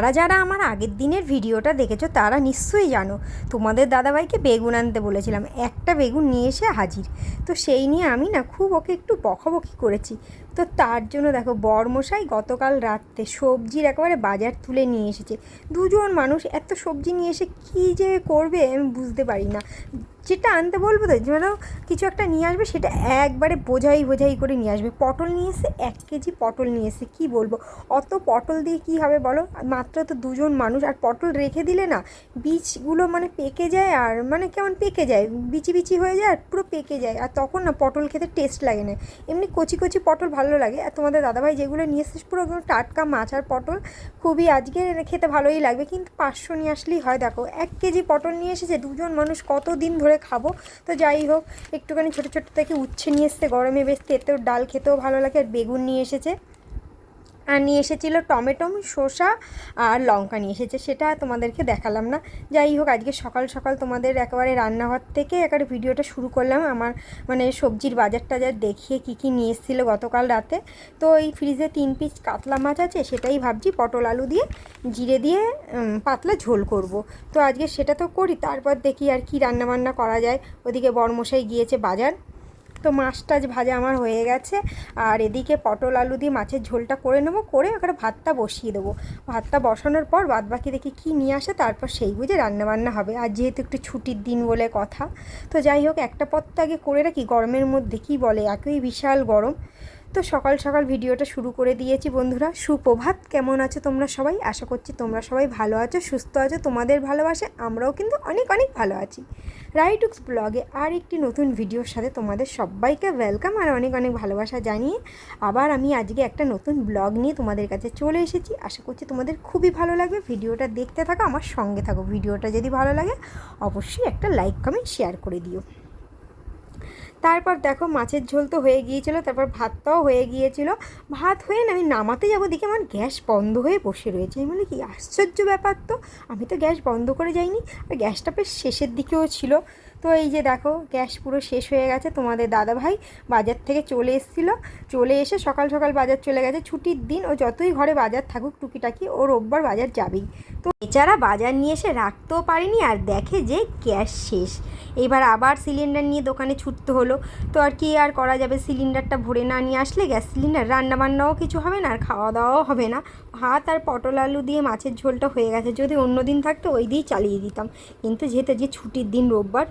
যারা যারা আমার আগের দিনের ভিডিওটা দেখেছো তারা নিশ্চয়ই জানো তোমাদের দাদাভাইকে বেগুন আনতে বলেছিলাম, একটা বেগুন নিয়ে এসে হাজির। তো সেই নিয়ে আমি না খুব ওকে একটু বকাবকি করেছি। তো তার জন্য দেখো বরমশাই গতকাল রাত্রে সবজির একেবারে বাজার তুলে নিয়ে এসেছে। দুজন মানুষ এত সবজি নিয়ে এসে কী যে করবে আমি বুঝতে পারি না। যেটা আনতে বলবো তো যেন কিছু একটা নিয়ে আসবে সেটা একবারে বোঝাই বোঝাই করে নিয়ে আসবে। পটল নিয়ে এসে 1 কেজি পটল নিয়ে এসে কী বলবো, অত পটল দিয়ে কী হবে বলো? মাত্র তো দুজন মানুষ, আর পটল রেখে দিলে না বীজগুলো মানে পেকে যায়, আর মানে কেমন পেকে যায়, বিচি বিচি হয়ে যায় আর পুরো পেকে যায়, আর তখন না পটল খেতে টেস্ট লাগে না। এমনি কচি কচি পটল ভালো লাগে। আর তোমাদের দাদাভাই যেগুলো নিয়ে এসেছিস পুরো টাটকা মাছ আর পটল, খুবই আজকে খেতে ভালোই লাগবে, কিন্তু 500 নিয়ে আসলেই হয়। দেখো 1 কেজি পটল নিয়ে এসেছে, দুজন মানুষ কত দিন ধরে খাবো। তো যাই হোক, একটুখানি ছোটো ছোটো থেকে উচ্ছে নিয়ে এসছে, গরমে বেশ তেতেও ডাল খেতেও ভালো লাগে। আর বেগুন নিয়ে এসেছে, আর নিয়ে এসেছিলো টমেটো, শসা আর লঙ্কা নিয়ে এসেছে, সেটা তোমাদেরকে দেখালাম না। যাই হোক, আজকে সকাল সকাল তোমাদের একেবারে রান্নাঘর থেকে একেবারে ভিডিওটা শুরু করলাম, আমার মানে সবজির বাজার টাজার দেখিয়ে কী কী নিয়ে এসেছিলো গতকাল রাতে। তো এই ফ্রিজে 3 পিস কাতলা মাছ আছে, সেটাই ভাবছি পটল আলু দিয়ে জিরে দিয়ে পাতলা ঝোল করব। তো আজকে সেটা তো করি, তারপর দেখি আর কি রান্নাবান্না করা যায়। ওদিকে বরমশাই গিয়েছে বাজার। তো মাছটা ভাজা আমার হয়ে গেছে, আর এদিকে পটল আলু দিয়ে মাছের ঝোলটা করে নেবো, করে ওখানে ভাতটা বসিয়ে দেবো। ভাতটা বসানোর পর বাদবাকি দেখি কী নিয়ে আসে, তারপর সেই বুঝে রান্নাবান্না হবে। আর যেহেতু একটু ছুটির দিন বলে কথা, তো যাই হোক একটা পদ তো আগে করে রাখি, গরমের মধ্যে কী বলে একই বিশাল গরম। তো সকাল সকাল ভিডিওটা শুরু করে দিয়েছি। বন্ধুরা সুপ্রভাত, কেমন আছো তোমরা সবাই? আশা করছি তোমরা সবাই ভালো আছো, সুস্থ আছো, তোমাদের ভালোবাসে আমরাও কিন্তু অনেক অনেক ভালো আছি। রাইটুক্স ব্লগে আর একটি নতুন ভিডিওর সাথে তোমাদের সবাইকে ওয়েলকাম আর অনেক অনেক ভালোবাসা জানিয়ে আবার আমি আজকে একটা নতুন ব্লগ নিয়ে তোমাদের কাছে চলে এসেছি। আশা করছি তোমাদের খুবই ভালো লাগবে। ভিডিওটা দেখতে থাকো, আমার সঙ্গে থাকো। ভিডিওটা যদি ভালো লাগে অবশ্যই একটা লাইক কমেন্ট শেয়ার করে দিও। তারপর দেখো মাছের ঝোল তো হয়ে গিয়েছিলো, তারপর ভাতটাও হয়ে গিয়েছিলো। ভাত হয়ে না আমি নামাতে যাবো, দেখি আমার গ্যাস বন্ধ হয়ে বসে রয়েছে। আমি বলি কি আশ্চর্য ব্যাপার, তো আমি তো গ্যাস বন্ধ করে যাইনি, আর গ্যাসটা বেশ শেষের দিকেও ছিল। তো এই যে দেখো গ্যাস পুরো শেষ হয়ে গেছে। তোমাদের দাদাভাই বাজার থেকে চলে এসেছিলো, চলে এসে সকাল সকাল বাজার চলে গেছে। ছুটির দিন, ও যতই ঘরে বাজার থাকুক টুকিটাকি, ও রোববার বাজার যাবেই। তো বেচারা বাজার নিয়ে এসে রাখতেও পারেনি, আর দেখে যে গ্যাস শেষ। এবার আবার সিলিন্ডার নিয়ে দোকানে ছুটতে হলো। তো আর কি আর করা যাবে, সিলিন্ডারটা ভরে না নিয়ে আসলে গ্যাস সিলিন্ডার রান্নাবান্নাও কিছু হবে না, আর খাওয়া দাওয়াও হবে না। ভাত আর পটল আলু দিয়ে মাছের ঝোলটা হয়ে গেছে। যদি অন্য দিন থাকতো ওই দিয়েই চালিয়ে দিতাম, কিন্তু যেহেতু যে ছুটির দিন রোববার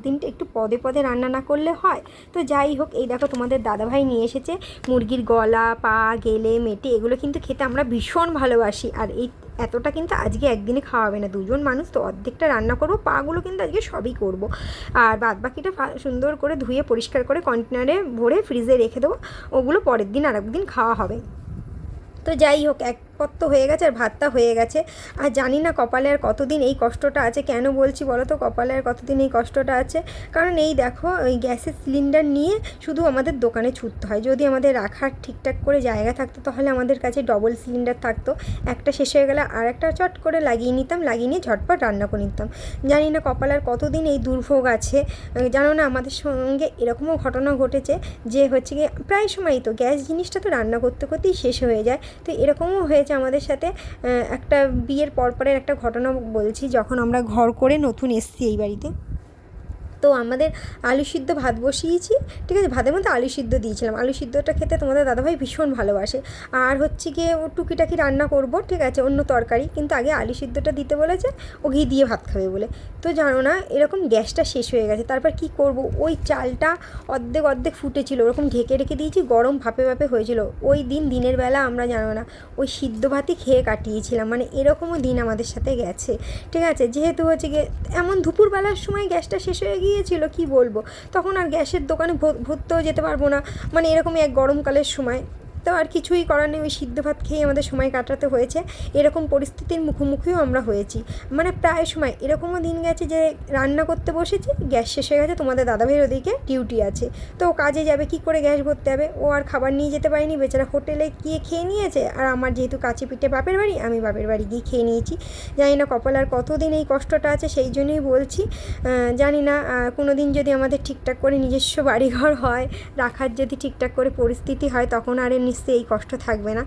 দিনটা একটু পদে পদে রান্না না করলে হয়। তো যাই হোক, এই দেখো তোমাদের দাদাভাই নিয়ে এসেছে মুরগির গলা, পা, গেলে, মেটে, এগুলো কিন্তু খেতে আমরা ভীষণ ভালোবাসি। আর এই এতটা কিন্তু আজকে একদিনে খাওয়া হবে না, দুজন মানুষ তো অর্ধেকটা রান্না করবো, পাগুলো কিন্তু আজকে সবই করব। আর বাদবাকিটা সুন্দর করে ধুয়ে পরিষ্কার করে কন্টেনারে ভরে ফ্রিজে রেখে দেবো, ওগুলো পরের দিন আর একদিন খাওয়া হবে। তো যাই হোক, এক পত্ত হয়ে গেছে আর ভাতটা হয়ে গেছে। আর জানি না কপালে আর কতদিন এই কষ্টটা আছে। কেন বলছি বলো তো কপালে আর কতদিন এই কষ্টটা আছে? কারণ এই দেখো ওই গ্যাসের সিলিন্ডার নিয়ে শুধু আমাদের দোকানে ছুটতে হয়। যদি আমাদের রাখার ঠিকঠাক করে জায়গা থাকতো তাহলে আমাদের কাছে ডবল সিলিন্ডার থাকতো, একটা শেষ হয়ে গেলে আর একটা চট করে লাগিয়ে নিতাম, লাগিয়ে নিয়ে ঝটপট রান্না করে নিতাম। জানি না কপালে আর কতদিন এই দুর্ভোগ আছে। জানো না আমাদের সঙ্গে এরকমও ঘটনা ঘটেছে যে হচ্ছে গিয়ে প্রায় সময়ই তো গ্যাস জিনিসটা তো রান্না করতে করতেই শেষ হয়ে যায়। তো এরকমও হয়েছে আমাদের সাথে। একটা বিয়ের পরপরের একটা ঘটনা বলছি, যখন আমরা ঘর করে নতুন এসেছি এই বাড়িতে, তো আমাদের আলু সিদ্ধ ভাত বসিয়েছি, ঠিক আছে, ভাতের মধ্যে আলু সিদ্ধ দিয়েছিলাম। আলু সিদ্ধটা খেতে তোমাদের দাদাভাই ভীষণ ভালোবাসে। আর হচ্ছে গিয়ে ও টুকিটাকি রান্না করব, ঠিক আছে, অন্য তরকারি, কিন্তু আগে আলু সিদ্ধটা দিতে বলেছে, ও ঘি দিয়ে ভাত খাবে বলে। তো জানো না এরকম গ্যাসটা শেষ হয়ে গেছে। তারপর কি করব, ওই চালটা অর্ধেক অর্ধেক ফুটেছিল, ওরকম ঢেকে রেখে দিয়েছি, গরম ভাপে ভাপে হয়েছিল। ওই দিনের বেলা আমরা জানো না ওই সিদ্ধ ভাতই খেয়ে কাটিয়েছিলাম। মানে এরকমও দিন আমাদের সাথে গেছে, ঠিক আছে। যেহেতু হচ্ছে গিয়ে এমন দুপুরবেলার সময় গ্যাসটা শেষ হয়ে গিয়েছিল, কি বলবো, তখন আর গ্যাসের দোকানে ভরতেও যেতে পারবো না, মানে এরকমই এক গরমকালের সময়। তো আর কিছুই করার নেই, ওই সিদ্ধ ভাত খেয়ে আমাদের সময় কাটাতে হয়েছে। এরকম পরিস্থিতির মুখোমুখিও আমরা হয়েছি, মানে প্রায় সময় এরকমও দিন গেছে যে রান্না করতে বসেছি, গ্যাস শেষ হয়ে গেছে। তোমাদের দাদাভাইয়ের ওদিকে ডিউটি আছে, তো ও কাজে যাবে, কি করে গ্যাস ভরতে হবে, ও আর খাবার নিয়ে যেতে পারিনি, বেচারা হোটেলে গিয়ে খেয়ে নিয়েছে। আর আমার যেহেতু কাছে পিঠে বাপের বাড়ি, আমি বাপের বাড়ি গিয়ে খেয়ে নিয়েছি। জানি না কপাল আর কতদিন এই কষ্টটা আছে, সেই জন্যই বলছি। জানি না কোনো দিন যদি আমাদের ঠিকঠাক করে নিজস্ব বাড়িঘর হয়, রাখার যদি ঠিকঠাক করে পরিস্থিতি হয়, তখন আর নিশ্চয়ই এই কষ্ট থাকবে না।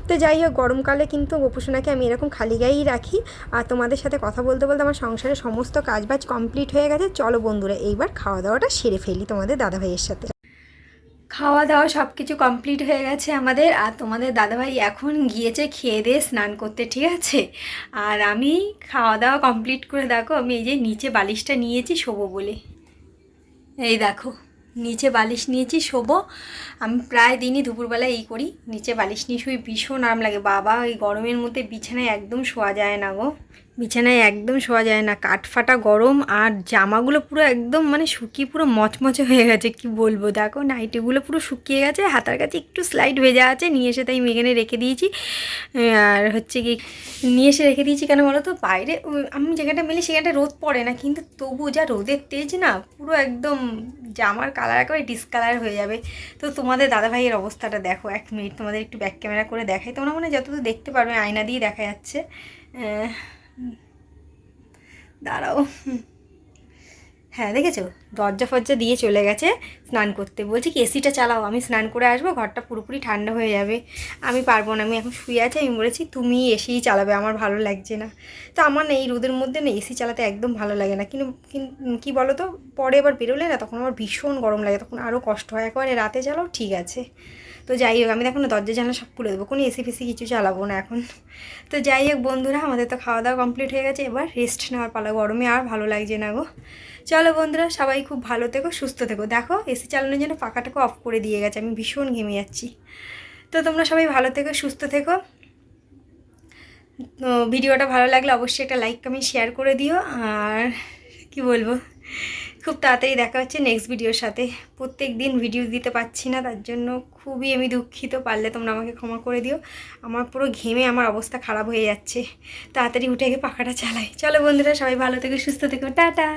তো যাই হোক, গরমকালে কিন্তু গোপুসোনাকে আমি এরকম খালি গায়েই রাখি। আর তোমাদের সাথে কথা বলতে বলতে আমার সংসারের সমস্ত কাজবাজ কমপ্লিট হয়ে গেছে। চলো বন্ধুরা, এইবার খাওয়া দাওয়াটা সেরে ফেলি তোমাদের দাদাভাইয়ের সাথে। খাওয়া দাওয়া সব কিছু কমপ্লিট হয়ে গেছে আমাদের। আর তোমাদের দাদাভাই এখন গিয়েছে খেয়ে দিয়ে স্নান করতে, ঠিক আছে। আর আমি খাওয়া দাওয়া কমপ্লিট করে দেখো, আমি এই যে নিচে বালিশটা নিয়েছি শোবো বলে। এই দেখো, নিচে বালিশ নিয়েছি শোবো। আমি প্রায় দিনই দুপুরবেলা এই করি, নিচে বালিশ নিয়ে শুই, ভীষণ আরাম লাগে বাবা। এই গরমের মধ্যে বিছানায় একদম শোয়া যায় না গো, বিছানায় একদম শোয়া যায় না, কাঠফাটা গরম। আর জামাগুলো পুরো একদম মানে শুকিয়ে পুরো মচমচে হয়ে গেছে, কি বলবো। দেখো নাইটিগুলো পুরো শুকিয়ে গেছে, হাতার কাছে একটু স্লাইড ভেজা আছে, নিয়ে এসে তাই মেঘানে রেখে দিয়েছি। আর হচ্ছে কি নিয়ে এসে রেখে দিয়েছি কেন বলো তো, বাইরে আমি যেখানটা মেলি সেখানটা রোদ পড়ে না, কিন্তু তবু যা রোদের তেজ না, পুরো একদম জামার কালার একেবারে ডিসকালার হয়ে যাবে। তো তোমাদের দাদাভাইয়ের অবস্থাটা দেখো, 1 মিনিট তোমাদের একটু ব্যাক ক্যামেরা করে দেখাই। তোমরা মানে যতদূর দেখতে পারবে, আয়না দিয়ে দেখা যাচ্ছে। দাঁড়াও, হ্যাঁ দেখেছো, দরজা ফরজা দিয়ে চলে গেছে স্নান করতে। বলছি কি এসিটা চালাও, আমি স্নান করে আসবো, ঘরটা পুরোপুরি ঠান্ডা হয়ে যাবে। আমি পারবো না, আমি এখন শুয়ে আছি। আমি বলেছি তুমি এসিই চালাবে, আমার ভালো লাগছে না। তো আমার না এই রোদের মধ্যে না এসি চালাতে একদম ভালো লাগে না। কিন্তু কী বলো তো, পরে এবার বেরোলে না তখন আমার ভীষণ গরম লাগে, তখন আরও কষ্ট হয়। একবারে রাতে চালাও ঠিক আছে। তো যাই হোক, আমি দেখো না দরজা জানলা সব খুলে দেবো, কোনো এসি ফেসি কিছু চালাবো না এখন। তো যাই হোক বন্ধুরা, আমাদের তো খাওয়া দাওয়া কমপ্লিট হয়ে গেছে, এবার রেস্ট নেওয়ার পালা। গরমে আর ভালো লাগছে না গো। চলো বন্ধুরা, সবাই খুব ভালো থেকো, সুস্থ থেকো। দেখো এসি চালানোর জন্য পাখাটাকে অফ করে দিয়ে গেছে, আমি ভীষণ ঘেমে যাচ্ছি। তো তোমরা সবাই ভালো থেকো, সুস্থ থেকো। তো ভিডিওটা ভালো লাগলে অবশ্যই একটা লাইক কমেন্ট শেয়ার করে দিও। আর কি বলবো, খুব তাড়াতাড়ি দেখা হচ্ছে নেক্সট ভিডিওর সাথে। প্রত্যেক দিন ভিডিও দিতে পারছি না, তার জন্য খুবই আমি দুঃখিত। পারলে তোমরা আমাকে ক্ষমা করে দিও। আমার পুরো ঘেমে আমার অবস্থা খারাপ হয়ে যাচ্ছে, তাড়াতাড়ি উঠে গিয়ে পাখাটা চালাই। চলো বন্ধুরা, সবাই ভালো থেকো, সুস্থ থেকো, টাটা।